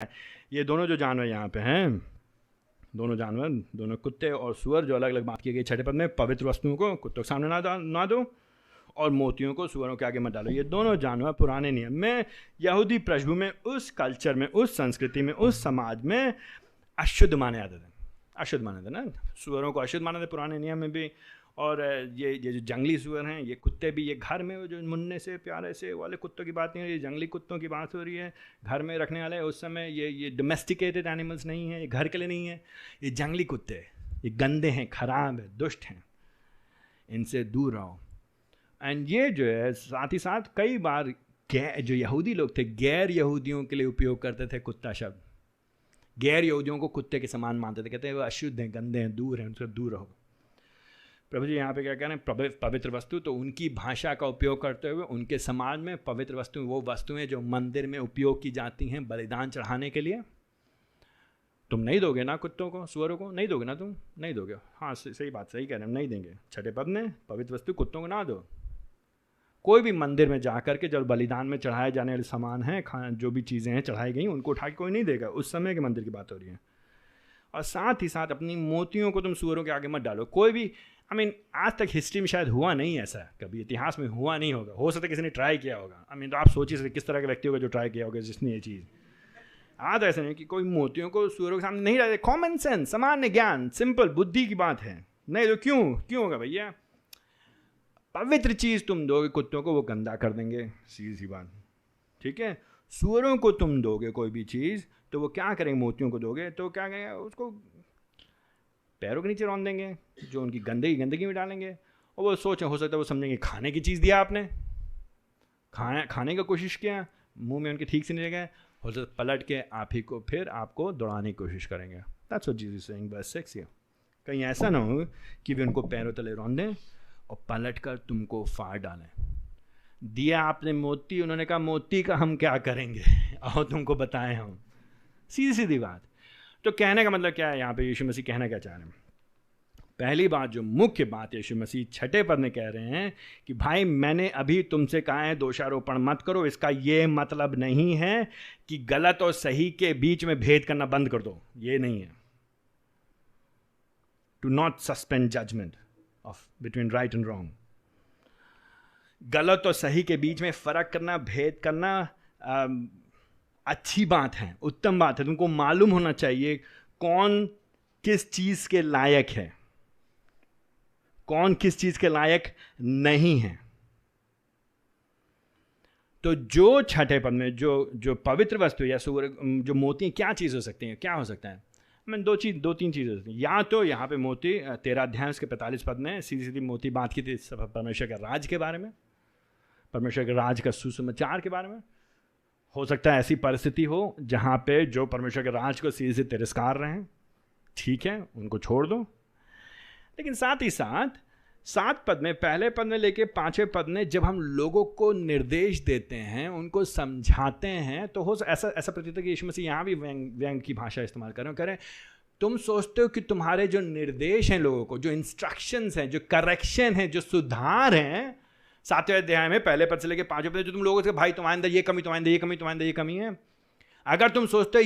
ये दोनों जो जानवर यहाँ पे हैं, दोनों जानवर, दोनों कुत्ते और सुअर, जो अलग अलग बात की गई छठे पद में, पवित्र वस्तुओं को कुत्तों के सामने ना दो और मोतियों को सुअरों के आगे मत डालो। ये दोनों जानवर पुराने नियम में, यहूदी पृष्ठभूमि में, उस कल्चर में, उस संस्कृति में, उस समाज में अशुद्ध माने जाते थे। अशुद्ध माने थे ना, सुअरों को अशुद्ध माने थे पुराने नियम में भी। और ये जो जंगली सुअर हैं, ये कुत्ते भी, ये घर में जो मुन्ने से प्यारे से वाले कुत्तों की बात नहीं हो रही, जंगली कुत्तों की बात हो रही है, घर में रखने वाले। उस समय ये डोमेस्टिकेटेड एनिमल्स नहीं है, ये घर के लिए नहीं है, ये जंगली कुत्ते, ये गंदे हैं, खराब है, दुष्ट हैं, इनसे दूर रहो। एंड ये जो है साथ ही साथ कई बार जो यहूदी लोग थे, गैर यहूदियों के लिए उपयोग करते थे कुत्ता शब्द। गैर यहूदियों को कुत्ते के समान मानते थे, कहते हैं वो अशुद्ध हैं, गंदे हैं, दूर हैं, उनसे दूर रहो। प्रभु जी यहाँ पे क्या कह रहे हैं? पवित्र वस्तु, तो उनकी भाषा का उपयोग करते हुए उनके समाज में पवित्र वस्तु वो वस्तुएं जो मंदिर में उपयोग की जाती हैं बलिदान चढ़ाने के लिए। तुम नहीं दोगे ना कुत्तों को, सुअरों को नहीं दोगे ना, तुम नहीं दोगे। हाँ सही बात, सही कह रहे हैं, नहीं देंगे। छठे पद में पवित्र वस्तु कुत्तों को ना दो। कोई भी मंदिर में जाकर के जब बलिदान में चढ़ाए जाने वाले सामान हैं, जो भी चीज़ें हैं चढ़ाई गई, उनको उठा के कोई नहीं देगा। उस समय के मंदिर की बात हो रही है। और साथ ही साथ अपनी मोतियों को तुम सुअरों के आगे मत डालो। कोई भी आज तक हिस्ट्री में शायद हुआ नहीं ऐसा, कभी इतिहास में हुआ नहीं होगा। हो सकता है किसी ने ट्राई किया होगा। तो आप सोचिए सकते किस तरह के व्यक्ति होगा जो ट्राई किया होगा जिसने ये चीज़। आज ऐसा नहीं कि कोई मोतियों को सुअरों के सामने नहीं डाले। कॉमन सेंस, सामान्य ज्ञान, सिंपल बुद्धि की बात है। नहीं तो क्यों होगा भैया? पवित्र चीज़ तुम दोगे कुत्तों को, वो गंदा कर देंगे, सीधी सी बात, ठीक है। सुअरों को तुम दोगे कोई भी चीज़, तो वो क्या करेंगे? मोतियों को दोगे तो क्या करेंगे? उसको पैरों के नीचे रौंद देंगे, जो उनकी गंदगी में डालेंगे। और वो सोचें, हो सकता है वो समझेंगे खाने की चीज़ दिया आपने, खाने का कोशिश किया, मुंह में उनके ठीक से नहीं लगा, हो सकता पलट के आप ही को फिर आपको दौड़ाने की कोशिश करेंगे। That's what Jesus is saying verse 6 here। कहीं ऐसा ना हो कि वे उनको पैरों तले रौंदें और पलट कर तुमको फाड़ डालें। दिया आपने मोती, उन्होंने कहा मोती का हम क्या करेंगे, आओ तुमको बताएं हम। सीधी बात। तो कहने का मतलब क्या है यहाँ पे? यीशु मसीह कहना क्या चाह रहे हैं? पहली बात, जो मुख्य बात यीशु मसीह छठे पद में कह रहे हैं कि भाई मैंने अभी तुमसे कहा है दोषारोपण मत करो। इसका ये मतलब नहीं है कि गलत और सही के बीच में भेद करना बंद कर दो, ये नहीं है। To not suspend judgement of between right and wrong. गलत और सही के बीच में फर्क करना, भेद करना अच्छी बात है, उत्तम बात है। तुमको मालूम होना चाहिए कौन किस चीज के लायक है, कौन किस चीज के लायक नहीं है। तो जो छठे पद में जो पवित्र वस्तु या जो मोती, क्या चीज हो सकती है? क्या हो सकता है? दो तीन चीज़ें होती हैं। या तो यहाँ पे मोती 13 अध्याय के 45 पद में सीधी मोती बात की थी परमेश्वर के राज के बारे में, परमेश्वर के राज का सुसमाचार के बारे में। हो सकता है ऐसी परिस्थिति हो जहाँ पे जो परमेश्वर के राज को सीधे से तिरस्कार रहे हैं, ठीक है, उनको छोड़ दो। लेकिन साथ ही साथ 7 पद में, पहले पद में लेके 5वें पद में जब हम लोगों को निर्देश देते हैं, उनको समझाते हैं, तो हो ऐसा प्रतीत है कि यीशु मसीह यहाँ भी व्यंग की भाषा इस्तेमाल कर रहे हैं। तुम सोचते हो कि तुम्हारे जो निर्देश हैं लोगों को, जो इंस्ट्रक्शंस हैं, जो करेक्शन है, जो सुधार हैं, 7वें अध्याय में पहले पद से लेकर 5वें पद, जो तुम लोगों से भाई तुम्हारे अंदर ये कमी, तुम्हारे अंदर ये कमी, तुम्हारे अंदर ये कमी है, अगर तुम सोचते हो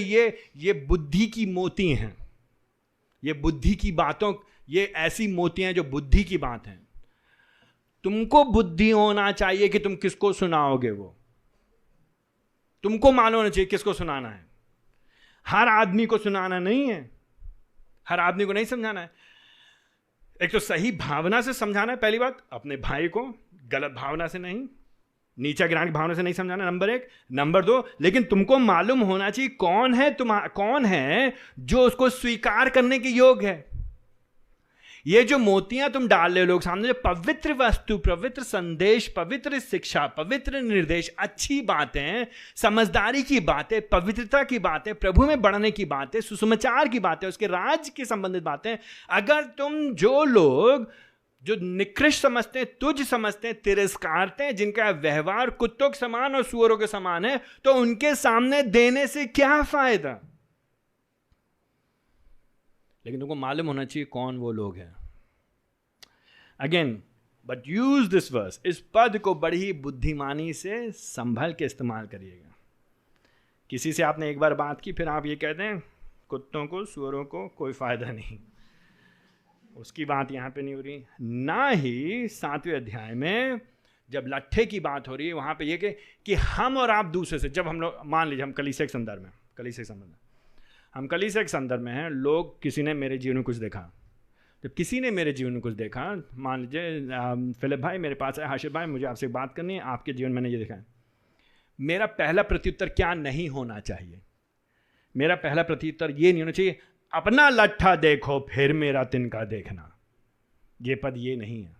ये बुद्धि की मोती हैं, ये बुद्धि की बातों, ये ऐसी मोतियां हैं जो बुद्धि की बात हैं, तुमको बुद्धि होना चाहिए कि तुम किसको सुनाओगे। वो तुमको मालूम होना चाहिए किसको सुनाना है। हर आदमी को सुनाना नहीं है, हर आदमी को नहीं समझाना है। एक तो सही भावना से समझाना है, पहली बात, अपने भाई को गलत भावना से नहीं, नीचा गिराने की भावना से नहीं समझाना, नंबर 1। नंबर 2, लेकिन तुमको मालूम होना चाहिए कौन है जो उसको स्वीकार करने के योग्य है। ये जो मोतियां तुम डाल रहे हो लोग सामने, जो पवित्र वस्तु, पवित्र संदेश, पवित्र शिक्षा, पवित्र निर्देश, अच्छी बातें, समझदारी की बातें, पवित्रता की बातें, प्रभु में बढ़ने की बातें, सुसमाचार की बातें, उसके राज के संबंधित बातें, अगर तुम जो लोग जो निकृष्ट समझते हैं, तुझ समझते हैं, तिरस्कारते हैं, जिनका व्यवहार कुत्तों के समान और सुअरों के समान है, तो उनके सामने देने से क्या फायदा? लेकिन तुमको मालूम होना चाहिए कौन वो लोग हैं। Again, but use this verse, इस पद को बड़ी बुद्धिमानी से संभल के इस्तेमाल करिएगा। किसी से आपने एक बार बात की, फिर आप ये कहते हैं कुत्तों को सुअरों को कोई फायदा नहीं, उसकी बात यहाँ पे नहीं हो रही। ना ही 7वें अध्याय में जब लट्ठे की बात हो रही है वहाँ पे ये कि हम और आप दूसरे से, जब हम लोग मान लीजिए हम कलीसिया के संदर्भ में, हम कलीसिया के संदर्भ में हैं, लोग किसी ने मेरे जीवन में कुछ देखा, जब किसी ने मेरे जीवन में कुछ देखा, मान लीजिए फिलिप भाई मेरे पास है, हाशिर भाई मुझे आपसे बात करनी है, आपके जीवन में मैंने ये देखा है, मेरा पहला प्रत्युत्तर क्या नहीं होना चाहिए? मेरा पहला प्रत्युत्तर ये नहीं होना चाहिए अपना लट्ठा देखो फिर मेरा तिनका देखना। ये पद ये नहीं है,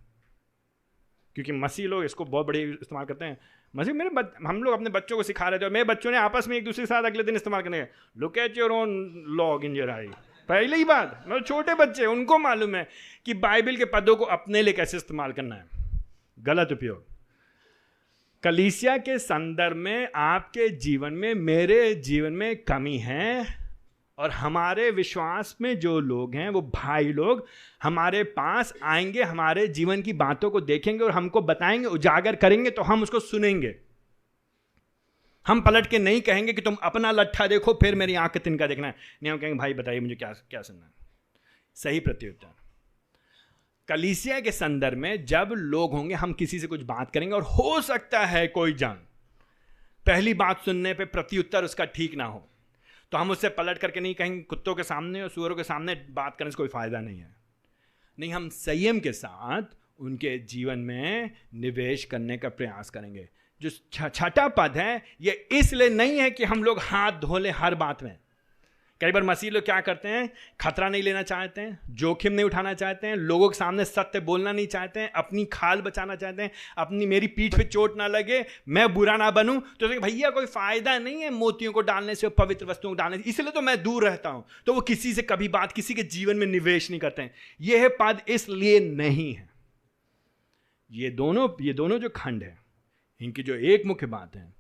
क्योंकि मसीह लोग इसको बहुत बड़े इस्तेमाल करते हैं। मसीह हम लोग अपने बच्चों को सिखा रहे थे, और मेरे बच्चों ने आपस में एक दूसरे के साथ अगले दिन इस्तेमाल करने, look at your own log in your eye. पहले ही बात, मतलब छोटे बच्चे उनको मालूम है कि बाइबल के पदों को अपने लिए कैसे इस्तेमाल करना है, गलत उपयोग। कलीसिया के संदर्भ में आपके जीवन में, मेरे जीवन में कमी है, और हमारे विश्वास में जो लोग हैं वो भाई लोग हमारे पास आएंगे, हमारे जीवन की बातों को देखेंगे और हमको बताएंगे, उजागर करेंगे, तो हम उसको सुनेंगे। हम पलट के नहीं कहेंगे कि तुम अपना लट्ठा देखो फिर मेरी आंख के तिनका देखना है, नहीं, हम कहेंगे भाई बताइए मुझे क्या क्या सुनना है। सही प्रत्युत्तर। कलीसिया के संदर्भ में जब लोग होंगे, हम किसी से कुछ बात करेंगे और हो सकता है कोई जन पहली बात सुनने पे प्रत्युत्तर उसका ठीक ना हो, तो हम उससे पलट करके नहीं कहेंगे कुत्तों के सामने और सुअरों के सामने बात करने से कोई फायदा नहीं है। नहीं, हम संयम के साथ उनके जीवन में निवेश करने का प्रयास करेंगे। जो छठा पद है ये इसलिए नहीं है कि हम लोग हाथ धो लें हर बात में। कई बार मसीह लोग क्या करते हैं, खतरा नहीं लेना चाहते हैं, जोखिम नहीं उठाना चाहते हैं, लोगों के सामने सत्य बोलना नहीं चाहते हैं, अपनी खाल बचाना चाहते हैं, अपनी मेरी पीठ पे चोट ना लगे, मैं बुरा ना बनूं, तो भैया कोई फायदा नहीं है मोतियों को डालने से, पवित्र वस्तुओं को डालने से, इसलिए तो मैं दूर रहता हूं। तो वो किसी से कभी बात, किसी के जीवन में निवेश नहीं करते हैं। यह पद इसलिए नहीं है। ये दोनों जो खंड है, इनकी जो एक मुख्य बात है,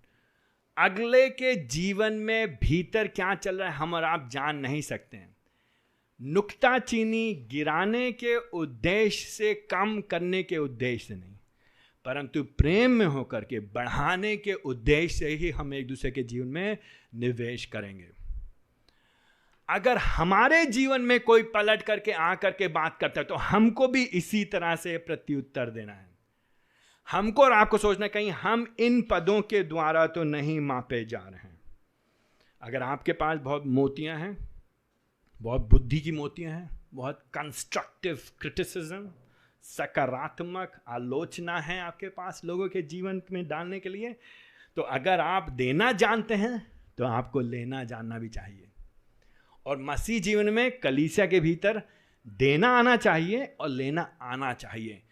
अगले के जीवन में भीतर क्या चल रहा है हम और आप जान नहीं सकते हैं। नुक्ताचीनी गिराने के उद्देश्य से, कम करने के उद्देश्य से नहीं, परंतु प्रेम में होकर के बढ़ाने के उद्देश्य से ही हम एक दूसरे के जीवन में निवेश करेंगे। अगर हमारे जीवन में कोई पलट करके आकर के बात करता है तो हमको भी इसी तरह से प्रत्युत्तर देना है। हमको और आपको सोचना कहीं हम इन पदों के द्वारा तो नहीं मापे जा रहे हैं। अगर आपके पास बहुत मोतियां हैं, बहुत बुद्धि की मोतियां हैं, बहुत कंस्ट्रक्टिव क्रिटिसिज्म, सकारात्मक आलोचना है आपके पास लोगों के जीवन में डालने के लिए, तो अगर आप देना जानते हैं तो आपको लेना जानना भी चाहिए। और मसीह जीवन में कलीसिया के भीतर देना आना चाहिए और लेना आना चाहिए।